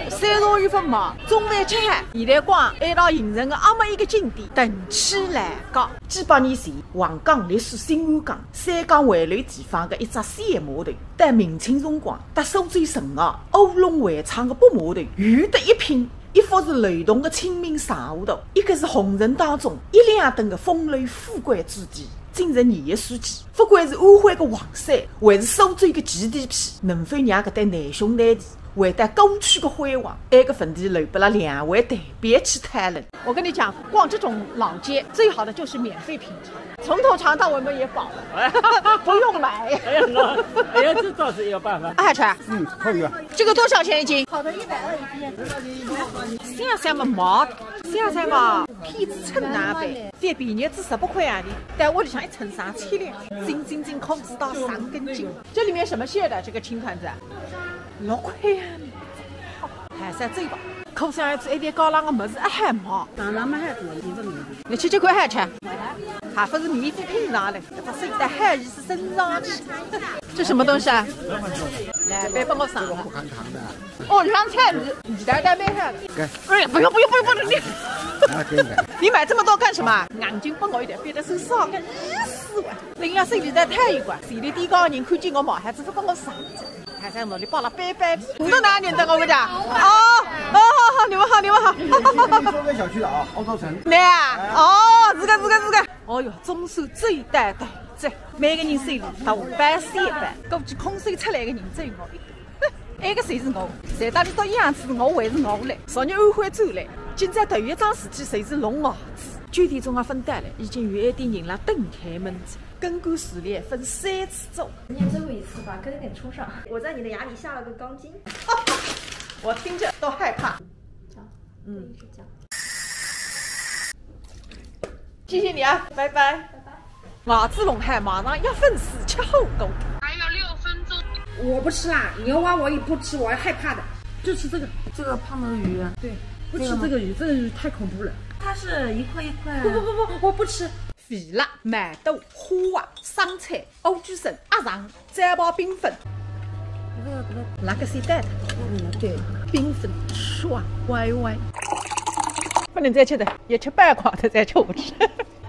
30月份嘛，中饭吃海，现在光一道形成的阿么一个景点——邓起来港。几百年前，黄冈隶属新安江，三江汇流地方的一只商业码头。但明清辰光，搭苏州城的乌龙会昌的北码头，远得一拼。一幅是流动的《清明上河图》，一个是红尘当中一两等的风流富贵之地。今日21世纪，不管是安徽的黄山，还是苏州的基地皮，能否让搿对难兄难弟回到过去的辉煌？这个问题留给了2位代表去谈论。我跟你讲，逛这种老街，最好的就是免费品尝，从头尝到尾们也饱了，不用买。哎呀，这倒是一个办法。海川，好的。这个多少钱一斤？好的120一斤。香山嘛毛，香山嘛片子称南北，翻便宜只18块洋钿，但屋里向一称上7两，真可知道上根筋。这里面什么馅的？这个青团子？6块洋钿。好，海山最棒。可想而知，一点高档的么子还毛。上上么还多，你吃几块海吃？还不是免费品尝的，这手带海鱼是升上去。这什么东西啊？来，别帮我上了。哦，香菜鱼，你带买下的。哎呀，不用，你买这么多干什么？眼睛帮我一点，别的手少个意思哇！人家手里在太一管，谁的地高人看见我毛孩子不帮我上。还在那里包了拜拜，你都哪认得我跟你讲？好，你们好。周边小区的啊，欧洲城。来啊！是个。哦哟，中手最大大只，每个人手里大半3半，估计空手出来的人只有我一个。那个谁是我？在哪里到样子，我还是我来。昨日安徽州来，今朝头一桩事体，谁是龙儿子？9点钟要分单了，已经有一点人了，等开门子。根管事例分3次做，今天最后一次吧，赶紧冲上！我在你的牙里下了个钢筋，我听着都害怕。是这样。谢谢你啊，拜拜。牙子龙海马上1分4吃后狗。还有6分钟。我不吃啦，牛蛙我也不吃，我害怕的。就吃这个胖头鱼。对，不吃这个鱼，这个鱼太恐怖了。它是一块一块。不，我不吃。肥辣、馒头、花滑、生菜、蚵仔笋、鸭肠、蘸爆缤纷。那个谁带的？对，缤纷爽歪歪。不能再吃的，一吃半块的再吃不吃。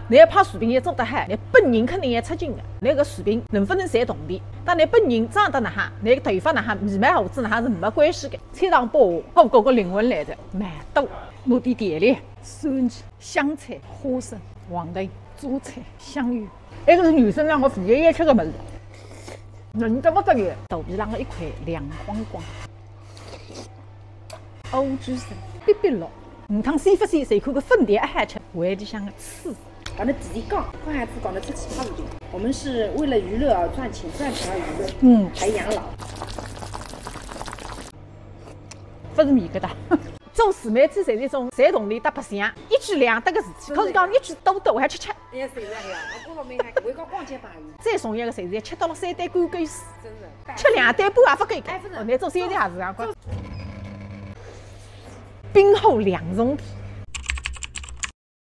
你要拍视频也做得好，你本人肯定也出镜的。那个视频能不能赚动力？但你本人长得那哈，那个头发那哈，眉毛胡子那哈是没关系的。菜场包我各个灵魂来的，馒头、抹点甜粒、蒜子、香菜、花生、黄豆、榨菜、香芋。那个是女生让我肥爷爷吃的么子。人家不得了，肚皮上的一块亮光光。蚵仔笋，别别老。5趟3不3，谁看个粉碟还吃，胃里向个刺。搞得弟弟讲，好孩子搞得出奇葩无敌。我们是为了娱乐而赚钱，赚钱而娱乐，还养老。不是面疙瘩。做姊妹子侪是种赚动力搭白相，一举两得个事体。可是讲一举多还吃。哎呀，谁呀？我光没还，我讲逛街罢了。再送一个谁是吃到了3袋干干水，真的。吃2袋半也不够。你做3袋也是这样。冰后2重天。